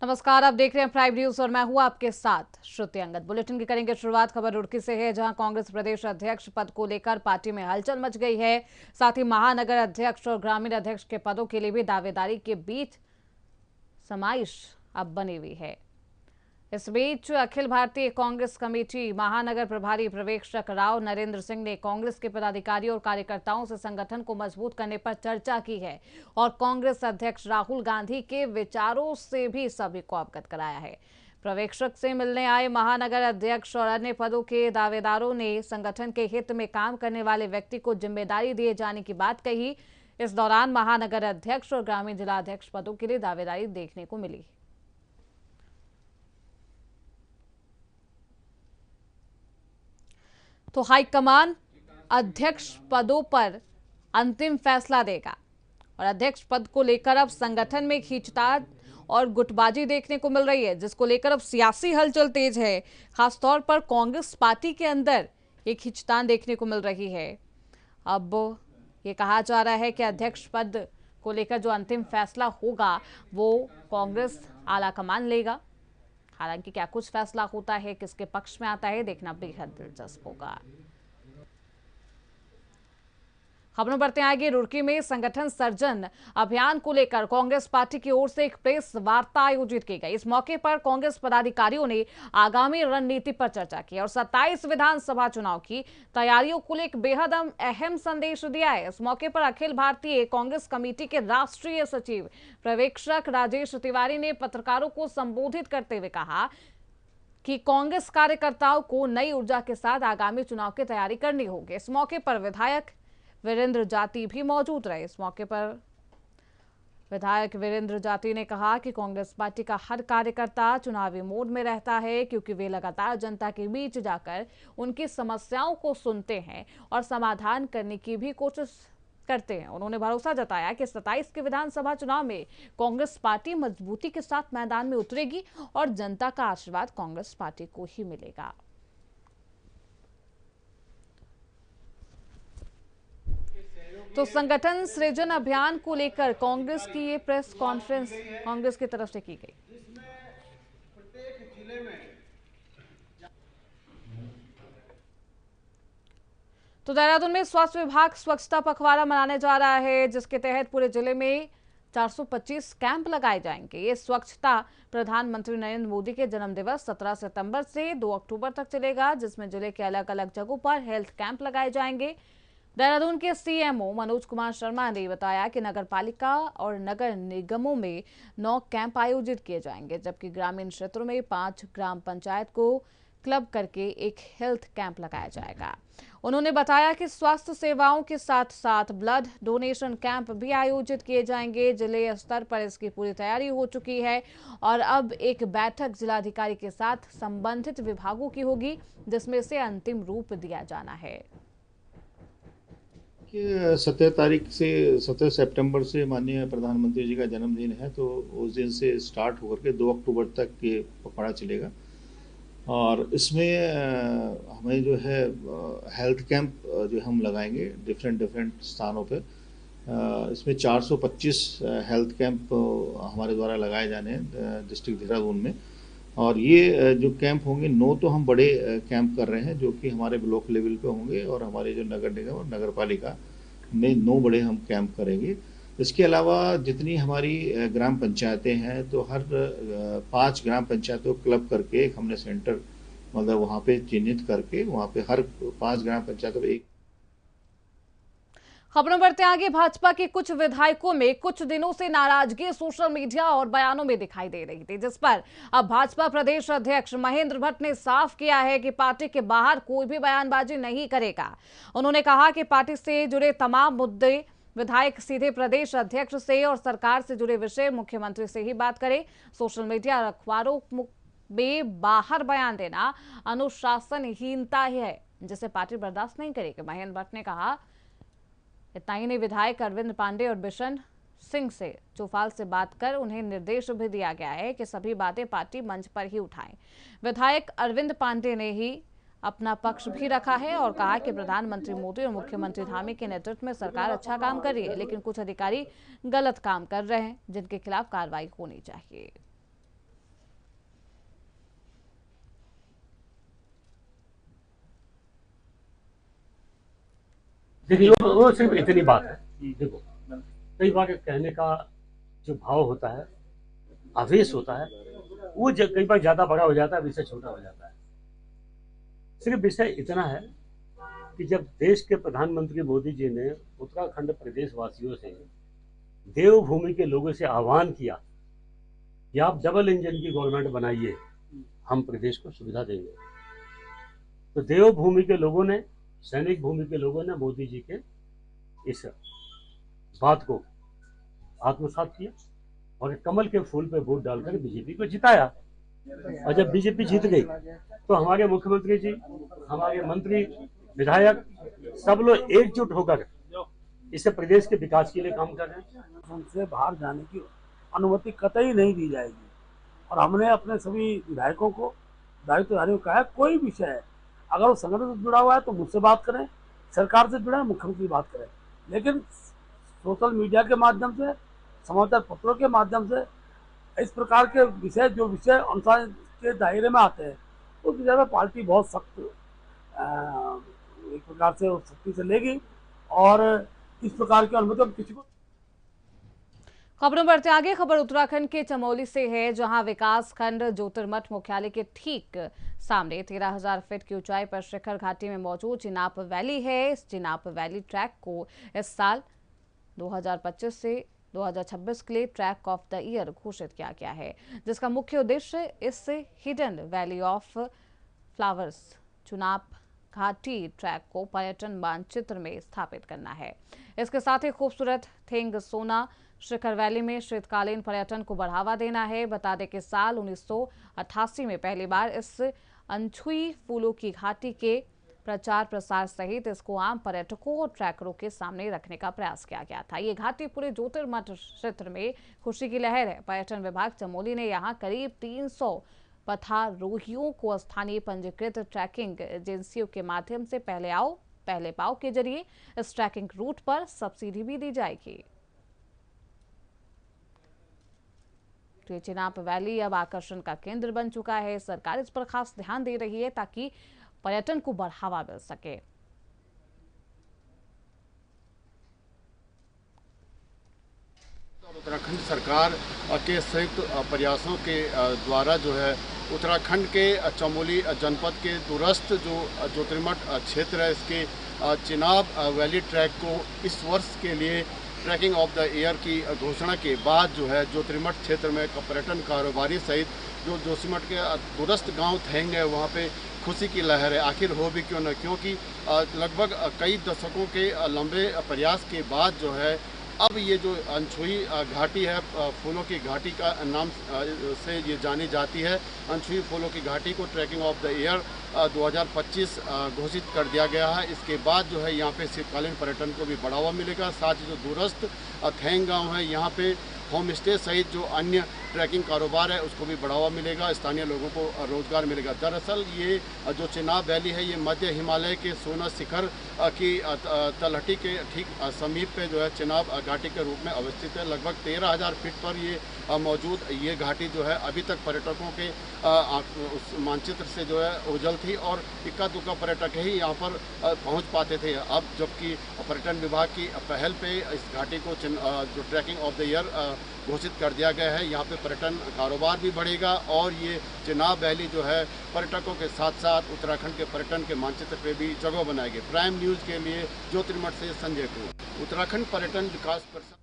नमस्कार, आप देख रहे हैं प्राइम न्यूज और मैं हूं आपके साथ श्रुति अंगद। बुलेटिन की करेंगे शुरुआत खबर रुड़की से है, जहां कांग्रेस प्रदेश अध्यक्ष पद को लेकर पार्टी में हलचल मच गई है। साथ ही महानगर अध्यक्ष और ग्रामीण अध्यक्ष के पदों के लिए भी दावेदारी के बीच समाइश अब बनी हुई है। इस बीच अखिल भारतीय कांग्रेस कमेटी महानगर प्रभारी पर्यवेक्षक राव नरेंद्र सिंह ने कांग्रेस के पदाधिकारियों और कार्यकर्ताओं से संगठन को मजबूत करने पर चर्चा की है और कांग्रेस अध्यक्ष राहुल गांधी के विचारों से भी सभी को अवगत कराया है। पर्यवेक्षक से मिलने आए महानगर अध्यक्ष और अन्य पदों के दावेदारों ने संगठन के हित में काम करने वाले व्यक्ति को जिम्मेदारी दिए जाने की बात कही। इस दौरान महानगर अध्यक्ष और ग्रामीण जिलाध्यक्ष पदों के लिए दावेदारी देखने को मिली। तो हाईकमान अध्यक्ष पदों पर अंतिम फैसला देगा और अध्यक्ष पद को लेकर अब संगठन में खींचतान और गुटबाजी देखने को मिल रही है, जिसको लेकर अब सियासी हलचल तेज है। खासतौर पर कांग्रेस पार्टी के अंदर ये खींचतान देखने को मिल रही है। अब ये कहा जा रहा है कि अध्यक्ष पद को लेकर जो अंतिम फैसला होगा वो कांग्रेस आलाकमान लेगा। हालांकि क्या कुछ फैसला होता है, किसके पक्ष में आता है, देखना बेहद दिलचस्प होगा। खबरों बढ़ते हैं आगे। रुड़की में संगठन सर्जन अभियान को लेकर कांग्रेस पार्टी की ओर से एक प्रेस वार्ता आयोजित की गई। इस मौके पर कांग्रेस पदाधिकारियों ने आगामी रणनीति पर चर्चा की और 27 विधानसभा चुनाव की तैयारियों को लेकर बेहद अहम संदेश दिया है। इस मौके पर अखिल भारतीय कांग्रेस कमेटी के राष्ट्रीय सचिव पर्यवेक्षक राजेश तिवारी ने पत्रकारों को संबोधित करते हुए कहा कि कांग्रेस कार्यकर्ताओं को नई ऊर्जा के साथ आगामी चुनाव की तैयारी करनी होगी। इस मौके पर विधायक वीरेंद्र जाती भी मौजूद रहे। इस मौके पर विधायक वीरेंद्र जाती ने कहा कि कांग्रेस पार्टी का हर कार्यकर्ता चुनावी मोड में रहता है, क्योंकि वे लगातार जनता के बीच जाकर उनकी समस्याओं को सुनते हैं और समाधान करने की भी कोशिश करते हैं। उन्होंने भरोसा जताया कि 27 के विधानसभा चुनाव में कांग्रेस पार्टी मजबूती के साथ मैदान में उतरेगी और जनता का आशीर्वाद कांग्रेस पार्टी को ही मिलेगा। तो संगठन सृजन अभियान को लेकर कांग्रेस की ये प्रेस कॉन्फ्रेंस कांग्रेस की तरफ से की गई। तो देहरादून में स्वास्थ्य विभाग स्वच्छता पखवाड़ा मनाने जा रहा है, जिसके तहत पूरे जिले में 425 कैंप लगाए जाएंगे। ये स्वच्छता प्रधानमंत्री नरेंद्र मोदी के जन्मदिवस 17 सितंबर से 2 अक्टूबर तक चलेगा, जिसमें जिले के अलग अलग जगहों पर हेल्थ कैंप लगाए जाएंगे। देहरादून के सीएमओ मनोज कुमार शर्मा ने बताया कि नगर पालिका और नगर निगमों में 9 कैंप आयोजित किए जाएंगे, जबकि ग्रामीण क्षेत्रों में 5 ग्राम पंचायत को क्लब करके एक हेल्थ कैंप लगाया जाएगा। उन्होंने बताया कि स्वास्थ्य सेवाओं के साथ साथ ब्लड डोनेशन कैंप भी आयोजित किए जाएंगे। जिले स्तर पर इसकी पूरी तैयारी हो चुकी है और अब एक बैठक जिलाधिकारी के साथ संबंधित विभागों की होगी, जिसमें से अंतिम रूप दिया जाना है। 17 सितंबर से माननीय प्रधानमंत्री जी का जन्मदिन है, तो उस दिन से स्टार्ट होकर के 2 अक्टूबर तक ये पखवाड़ा चलेगा। और इसमें हमें जो है हेल्थ कैंप जो हम लगाएंगे डिफरेंट स्थानों पे। इसमें 425 हेल्थ कैंप हमारे द्वारा लगाए जाने हैं डिस्ट्रिक्ट देहरादून में। और ये जो कैंप होंगे 9 तो हम बड़े कैंप कर रहे हैं, जो कि हमारे ब्लॉक लेवल पे होंगे, और हमारे जो नगर निगम और नगर पालिका में 9 बड़े हम कैंप करेंगे। इसके अलावा जितनी हमारी ग्राम पंचायतें हैं, तो हर 5 ग्राम पंचायतों को क्लब करके एक हमने सेंटर मतलब वहाँ पे चिन्हित करके वहाँ पे हर 5 ग्राम पंचायतों में एक। खबरों बढ़ते आगे। भाजपा के कुछ विधायकों में कुछ दिनों से नाराजगी सोशल मीडिया और बयानों में दिखाई दे रही थी, जिस पर अब भाजपा प्रदेश अध्यक्ष महेंद्र भट्ट ने साफ किया है कि पार्टी के बाहर कोई भी बयानबाजी नहीं करेगा। उन्होंने कहा कि पार्टी से जुड़े तमाम मुद्दे विधायक सीधे प्रदेश अध्यक्ष से और सरकार से जुड़े विषय मुख्यमंत्री से ही बात करें। सोशल मीडिया और अखबारों में बाहर बयान देना अनुशासनहीनता है, जिसे पार्टी बर्दाश्त नहीं करेगी। महेंद्र भट्ट ने कहा इतना ही नहीं, विधायक अरविंद पांडे और बिशन सिंह से चौफाल से बात कर उन्हें निर्देश भी दिया गया है कि सभी बातें पार्टी मंच पर ही उठाएं। विधायक अरविंद पांडे ने ही अपना पक्ष भी रखा है और कहा कि प्रधानमंत्री मोदी और मुख्यमंत्री धामी के नेतृत्व में सरकार अच्छा काम कर रही है, लेकिन कुछ अधिकारी गलत काम कर रहे हैं, जिनके खिलाफ कार्रवाई होनी चाहिए। देखिए वो सिर्फ इतनी बात है। देखो कई बार कहने का जो भाव होता है, आवेश होता है, वो कई बार ज्यादा बड़ा हो जाता है, विषय छोटा हो जाता है। सिर्फ विषय इतना है कि जब देश के प्रधानमंत्री मोदी जी ने उत्तराखंड प्रदेश वासियों से, देवभूमि के लोगों से आह्वान किया कि आप डबल इंजन की गवर्नमेंट बनाइए, हम प्रदेश को सुविधा देंगे, तो देवभूमि के लोगों ने, सैनिक भूमि के लोगों ने मोदी जी के इस बात को आत्मसात किया और कमल के फूल पे वोट डालकर बीजेपी को जिताया। और जब बीजेपी जीत गई तो हमारे मुख्यमंत्री जी, हमारे मंत्री, विधायक सब लोग एकजुट होकर इसे प्रदेश के विकास के लिए काम कर रहे हैं। उनसे बाहर जाने की अनुमति कतई नहीं दी जाएगी। और हमने अपने सभी विधायकों को, दायित्वधारियों को कहा है, कोई विषय है अगर वो संगठन से जुड़ा हुआ है तो मुझसे बात करें, सरकार से जुड़ा है मुख्यमंत्री बात करें, लेकिन सोशल मीडिया के माध्यम से, समाचार पत्रों के माध्यम से इस प्रकार के विषय, जो विषय अनुसार के दायरे में आते हैं, उस विषय में पार्टी बहुत सख्त एक प्रकार से सख्ती से लेगी और इस प्रकार की अनुमति हम किसी को। खबरों बढ़ते आगे। खबर उत्तराखंड के चमोली से है, जहां विकास खंड ज्योतिर्मठ मुख्यालय के ठीक सामने 13,000 फीट की ऊंचाई पर शिखर घाटी में मौजूद चिनाब वैली है। इस चिनाब वैली ट्रैक को इस साल 2025 से 2026 के लिए ट्रैक ऑफ द ईयर घोषित किया गया है, जिसका मुख्य उद्देश्य इस हिडन वैली ऑफ फ्लावर्स चुनाब घाटी ट्रैक को पर्यटन मानचित्र में स्थापित करना है। इसके साथ ही खूबसूरत थेंग सोना शिखर वैली में शीतकालीन पर्यटन को बढ़ावा देना है। बता दें कि साल 1988 में पहली बार इस अनछुई फूलों की घाटी के प्रचार प्रसार सहित इसको आम पर्यटकों और ट्रैकरों के सामने रखने का प्रयास किया गया था। ये घाटी पूरे ज्योतिर्मठ क्षेत्र में खुशी की लहर है। पर्यटन विभाग चमोली ने यहाँ करीब 300 पथारोहियों को स्थानीय पंजीकृत ट्रैकिंग एजेंसियों के माध्यम से पहले आओ पहले पाओ के जरिए इस ट्रैकिंग रूट पर सब्सिडी भी दी जाएगी। तो चिनाब वैली अब आकर्षण का केंद्र बन चुका है। सरकार इस पर खास ध्यान दे रही है ताकि पर्यटन को बढ़ावा मिल सके। उत्तराखंड सरकार के संयुक्त प्रयासों के द्वारा जो है उत्तराखंड के चमोली जनपद के दूरस्थ जो ज्योतिर्मठ क्षेत्र है, इसके चिनाब वैली ट्रैक को इस वर्ष के लिए ट्रैकिंग ऑफ द ईयर की घोषणा के बाद जो है ज्योतिर्मठ क्षेत्र में पर्यटन कारोबारी सहित जो जोशीमठ के दूरस्थ गांव थेंग है, वहाँ पे खुशी की लहर है। आखिर हो भी क्यों न, क्योंकि लगभग कई दशकों के लंबे प्रयास के बाद जो है अब ये जो अनछुई घाटी है, फूलों की घाटी का नाम से ये जानी जाती है, अनछुई फूलों की घाटी को ट्रैकिंग ऑफ द ईयर 2025 घोषित कर दिया गया है। इसके बाद जो है यहाँ पे शीतकालीन पर्यटन को भी बढ़ावा मिलेगा। साथ ही जो दूरस्थ थेंग गांव है, यहाँ पे होम स्टे सहित जो अन्य ट्रैकिंग कारोबार है उसको भी बढ़ावा मिलेगा, स्थानीय लोगों को रोजगार मिलेगा। दरअसल ये जो चिनाब वैली है, ये मध्य हिमालय के सोना शिखर की तलहटी के ठीक समीप पे जो है चिनाब घाटी के रूप में अवस्थित है। लगभग 13,000 फीट पर ये मौजूद ये घाटी जो है अभी तक पर्यटकों के उस मानचित्र से जो है ओझल थी और इक्का दुक्का पर्यटक ही यहाँ पर पहुँच पाते थे। अब जबकि पर्यटन विभाग की पहल पे इस घाटी को जो ट्रैकिंग ऑफ द ईयर घोषित कर दिया गया है, यहाँ पे पर्यटन कारोबार भी बढ़ेगा और ये चिनाब वैली जो है पर्यटकों के साथ साथ उत्तराखंड के पर्यटन के मानचित्र पे भी जगह बनाएगी। प्राइम न्यूज़ के लिए ज्योतिर्मठ से संजय कुमार, उत्तराखंड पर्यटन विकास परिषद।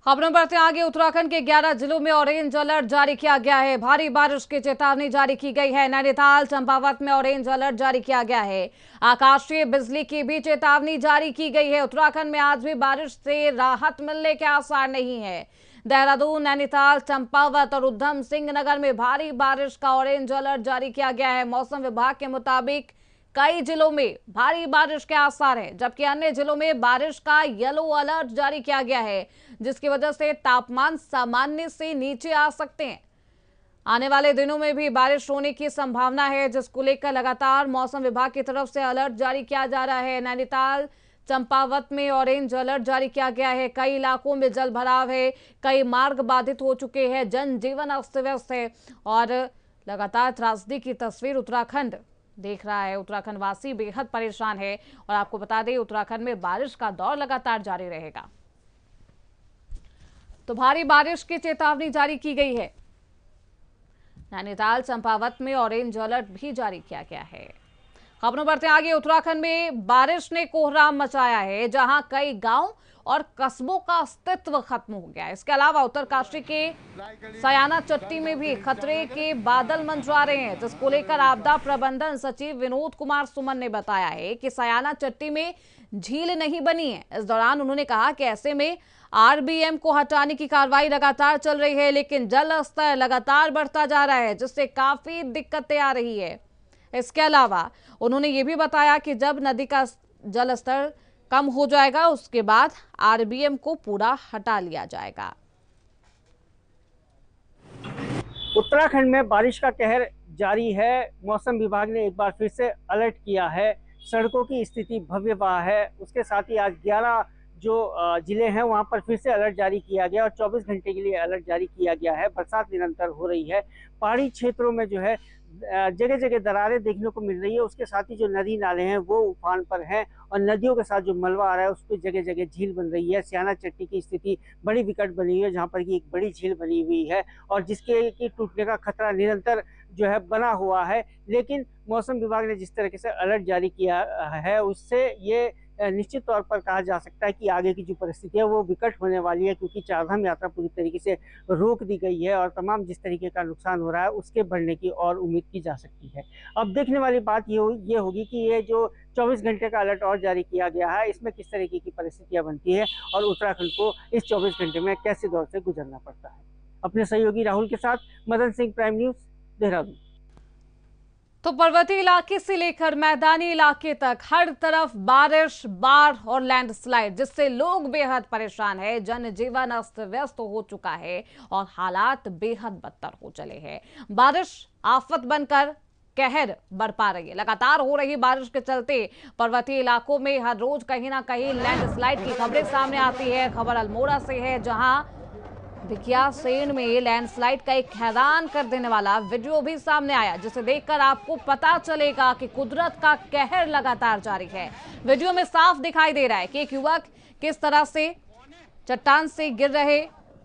खबरों बढ़ते आगे। उत्तराखंड के 11 जिलों में ऑरेंज अलर्ट जारी किया गया है। भारी बारिश की चेतावनी जारी की गई है। नैनीताल, चंपावत में ऑरेंज अलर्ट जारी किया गया है। आकाशीय बिजली की भी चेतावनी जारी की गई है। उत्तराखंड में आज भी बारिश से राहत मिलने के आसार नहीं है। देहरादून, नैनीताल, चंपावत और उधम सिंह नगर में भारी बारिश का ऑरेंज अलर्ट जारी किया गया है। मौसम विभाग के मुताबिक कई जिलों में भारी बारिश के आसार हैं, जबकि अन्य जिलों में बारिश का येलो अलर्ट जारी किया गया है, जिसकी वजह से तापमान सामान्य से नीचे आ सकते हैं। आने वाले दिनों में भी बारिश होने की संभावना है, जिसको लेकर लगातार मौसम विभाग की तरफ से अलर्ट जारी किया जा रहा है। नैनीताल, चंपावत में ऑरेंज अलर्ट जारी किया गया है। कई इलाकों में जल भराव है, कई मार्ग बाधित हो चुके हैं, जनजीवन अस्त व्यस्त है और लगातार त्रासदी की तस्वीर उत्तराखंड देख रहा है। उत्तराखंड वासी बेहद परेशान है और आपको बता दें उत्तराखंड में बारिश का दौर लगातार जारी रहेगा। तो भारी बारिश की चेतावनी जारी की गई है। नैनीताल, चंपावत में ऑरेंज अलर्ट भी जारी किया गया है। खबरों बढ़ते आगे। उत्तराखंड में बारिश ने कोहराम मचाया है, जहां कई गांव और कस्बों का अस्तित्व खत्म हो गया है। इसके अलावा उत्तरकाशी के सयाना चट्टी में भी खतरे के बादल मंडरा रहे हैं, जिसको लेकर आपदा प्रबंधन सचिव विनोद कुमार सुमन ने बताया है कि सयाना चट्टी में झील नहीं बनी है। इस दौरान उन्होंने कहा कि ऐसे में आरबीएम को हटाने की कार्रवाई लगातार चल रही है, लेकिन जल स्तर लगातार बढ़ता जा रहा है, जिससे काफी दिक्कतें आ रही है। इसके अलावा उन्होंने ये भी बताया कि जब नदी का जल स्तर कम हो जाएगा उसके बाद आरबीएम को पूरा हटा लिया जाएगा। उत्तराखंड में बारिश का कहर जारी है। मौसम विभाग ने एक बार फिर से अलर्ट किया है। सड़कों की स्थिति भयावह है। उसके साथ ही आज 11 जो जिले हैं वहां पर फिर से अलर्ट जारी किया गया और 24 घंटे के लिए अलर्ट जारी किया गया है। बरसात निरंतर हो रही है। पहाड़ी क्षेत्रों में जो है जगह जगह दरारें देखने को मिल रही है। उसके साथ ही जो नदी नाले हैं वो उफान पर हैं और नदियों के साथ जो मलबा आ रहा है उस पर जगह जगह झील बन रही है। सयाना चट्टी की स्थिति बड़ी विकट बनी हुई है, जहाँ पर की एक बड़ी झील बनी हुई है और जिसके की टूटने का खतरा निरंतर जो है बना हुआ है। लेकिन मौसम विभाग ने जिस तरीके से अलर्ट जारी किया है उससे ये निश्चित तौर पर कहा जा सकता है कि आगे की जो परिस्थिति है वो विकट होने वाली है, क्योंकि चारधाम यात्रा पूरी तरीके से रोक दी गई है और तमाम जिस तरीके का नुकसान हो रहा है उसके बढ़ने की और उम्मीद की जा सकती है। अब देखने वाली बात ये होगी कि ये जो 24 घंटे का अलर्ट और जारी किया गया है इसमें किस तरीके की परिस्थितियां बनती है और उत्तराखंड को इस 24 घंटे में कैसे दौर से गुजरना पड़ता है। अपने सहयोगी राहुल के साथ मदन सिंह, प्राइम न्यूज, देहरादून। तो पर्वतीय इलाके से लेकर मैदानी इलाके तक हर तरफ बारिश, बाढ़ और लैंडस्लाइड, जिससे लोग बेहद परेशान है। जनजीवन अस्त व्यस्त हो चुका है और हालात बेहद बदतर हो चले हैं। बारिश आफत बनकर कहर बरपा रही है। लगातार हो रही बारिश के चलते पर्वतीय इलाकों में हर रोज कहीं ना कहीं लैंडस्लाइड की खबरें सामने आती है। खबर अल्मोड़ा से है, जहां भिकियासेन में लैंडस्लाइड का एक हैरान कर देने वाला वीडियो भी सामने आया, जिसे देखकर आपको पता चलेगा कि कुदरत का कहर लगातार जारी है। वीडियो में साफ दिखाई दे रहा है कि एक युवक किस तरह से चट्टान से गिर रहे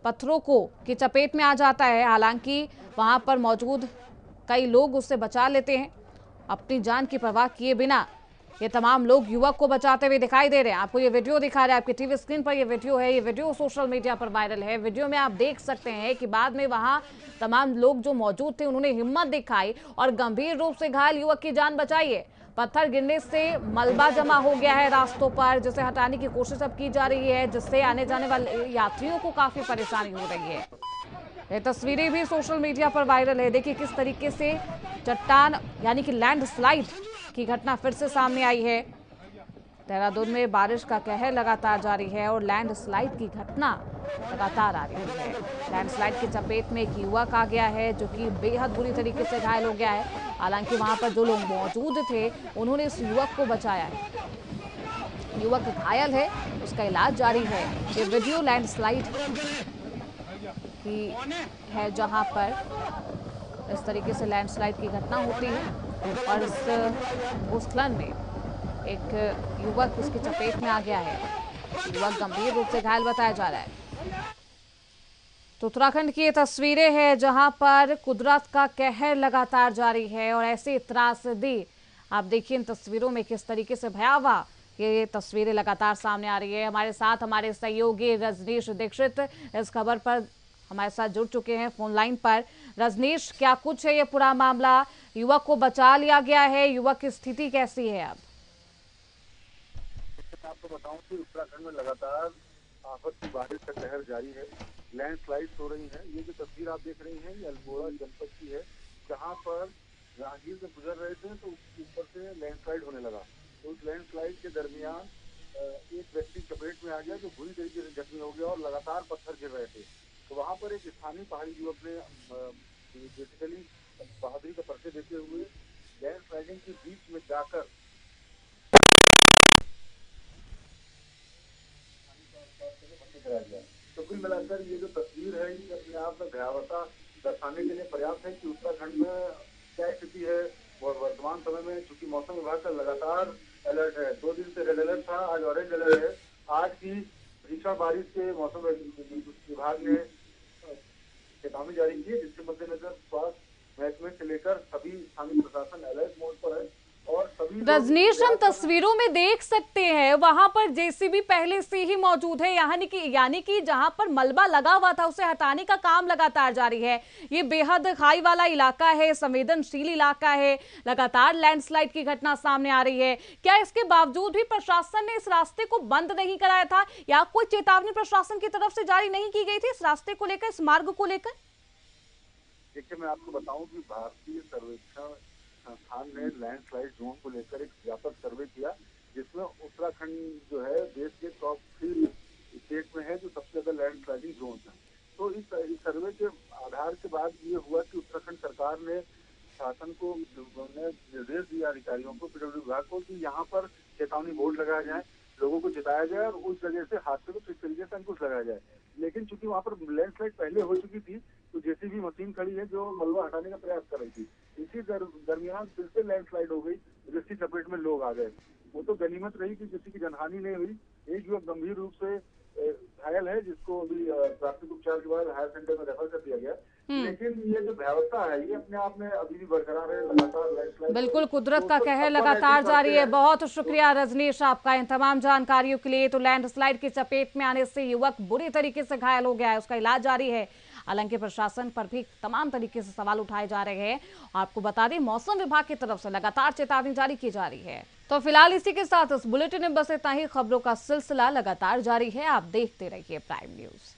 पत्थरों की चपेट में आ जाता है। हालांकि वहां पर मौजूद कई लोग उससे बचा लेते हैं। अपनी जान की परवाह किए बिना ये तमाम लोग युवक को बचाते हुए दिखाई दे रहे हैं। आपको ये वीडियो दिखा रहे हैं, आपकी टीवी स्क्रीन पर ये वीडियो है। ये वीडियो सोशल मीडिया पर वायरल है। वीडियो में आप देख सकते हैं कि बाद में वहां तमाम लोग जो मौजूद थे उन्होंने हिम्मत दिखाई और गंभीर रूप से घायल युवक की जान बचाई है। पत्थर गिरने से मलबा जमा हो गया है रास्तों पर, जिसे हटाने की कोशिश अब की जा रही है, जिससे आने जाने वाले यात्रियों को काफी परेशानी हो रही है। ये तस्वीरें भी सोशल मीडिया पर वायरल है। देखिए किस तरीके से चट्टान यानी कि लैंडस्लाइड की घटना फिर से सामने आई है। देहरादून में बारिश का कहर लगातार जारी है और लैंडस्लाइड की घटना लगातार आ रही है। लैंडस्लाइड की चपेट में एक युवक आ गया है जो कि बेहद बुरी तरीके से घायल हो गया है। हालांकि वहां पर जो लोग मौजूद थे उन्होंने इस युवक को बचाया है। युवक घायल है, उसका इलाज जारी है। ये वीडियो लैंडस्लाइड की है, जहां पर इस तरीके से लैंडस्लाइड की घटना होती है और इस भूस्खलन में एक युवक उसकी चपेट में आ गया है। युवक गंभीर रूप से घायल बताया जा रहा है। तो उत्तराखंड की ये तस्वीरें हैं जहां पर कुदरत का कहर लगातार जारी है और ऐसी त्रासदी आप देखिए इन तस्वीरों में किस तरीके से भयावह ये तस्वीरें लगातार सामने आ रही है। हमारे साथ हमारे सहयोगी रजनीश दीक्षित इस खबर पर हमारे साथ जुड़ चुके हैं फोन लाइन पर। रजनीश, क्या कुछ है ये पूरा मामला? युवक को बचा लिया गया है, युवक की स्थिति कैसी है अब? आपको बताऊं कि उत्तराखंड में लगातार आफत की बारिश का कहर जारी है। लैंडस्लाइड हो रही है। ये जो तस्वीर आप देख रही हैं ये अल्मोड़ा जनपद की है, जहां पर राहगीर से गुजर रहे थे तो ऊपर से लैंडस्लाइड होने लगा। तो उस लैंडस्लाइड के दरमियान एक व्यक्ति चपेट में आ गया जो बुरी तरीके से जख्मी हो गया और लगातार पत्थर गिर रहे थे। तो वहां पर एक स्थानीय पहाड़ी युवक ने बेसिकली बहादुरी का परिचय देते हुए लैंडस्लाइडिंग के बीच में जाकर तो कुल मिलाकर ये जो तस्वीर है ये अपने आप में भयावहता दर्शाने के लिए पर्याप्त है कि उत्तराखंड में क्या स्थिति है, वर्तमान समय में चूंकि मौसम विभाग का लगातार अलर्ट है, 2 दिन से रेड अलर्ट था, आज ऑरेंज अलर्ट है। आज भी भीषण बारिश के मौसम विभाग ने चेतावनी जारी की है, जिसके मद्देनजर स्वास्थ्य महकमे से लेकर सभी स्थानीय प्रशासन अलर्ट मोड पर है और सभी रजनीश, हम तस्वीरों में देख सकते हैं वहां पर जेसीबी पहले से ही मौजूद है, यानी कि जहां पर मलबा लगा हुआ था उसे हटाने का काम लगातार जारी है। ये बेहद खाई वाला इलाका है, संवेदनशील इलाका है, लगातार लैंडस्लाइड की घटना सामने आ रही है। क्या इसके बावजूद भी प्रशासन ने इस रास्ते को बंद नहीं कराया था या कोई चेतावनी प्रशासन की तरफ से जारी नहीं की गई थी इस रास्ते को लेकर, इस मार्ग को लेकर? देखिए, मैं आपको बताऊं कि भारतीय सर्वेक्षण संस्थान ने लैंडस्लाइड जोन को लेकर एक व्यापक सर्वे किया, जिसमें उत्तराखंड जो है देश के टॉप 3 स्टेट में है जो सबसे ज्यादा लैंडस्लाइडिंग जोन है। तो इस सर्वे के आधार के बाद ये हुआ कि उत्तराखंड सरकार ने शासन को निर्देश दिया, अधिकारियों को, पीडब्ल्यूडी विभाग को, कि यहाँ पर चेतावनी बोर्ड लगाया जाए, लोगों को चेताया जाए और उस जगह से हादसे को किस तरीके से अंकुश लगाया जाए। लेकिन चूंकि वहाँ पर लैंडस्लाइड पहले हो चुकी थी तो जेसीबी मशीन खड़ी है जो मलबा हटाने का प्रयास कर रही थी। इसी दरमियान फिर से लैंडस्लाइड हो गई, जिसकी चपेट में लोग आ गए। वो तो गनीमत रही कि किसी की जनहानि नहीं हुई। एक युवक गंभीर रूप से घायल है, जिसको अभी प्राथमिक उपचार के बाद हायर सेंटर में रेफर कर दिया गया। लेकिन ये जो भयावहता है ये अपने आप में अभी भी बरकरार है। लगातार लैंडस्लाइड, बिल्कुल, कुदरत का कहर लगातार जारी है। बहुत शुक्रिया रजनीश आपका इन तमाम जानकारियों के लिए। तो लैंडस्लाइड की चपेट में आने से युवक बुरी तरीके से घायल हो गया है, उसका इलाज जारी है। हालांकि प्रशासन पर भी तमाम तरीके से सवाल उठाए जा रहे हैं। आपको बता दें, मौसम विभाग की तरफ से लगातार चेतावनी जारी की जा रही है। तो फिलहाल इसी के साथ इस बुलेटिन में बस इतना ही। खबरों का सिलसिला लगातार जारी है, आप देखते रहिए प्राइम न्यूज।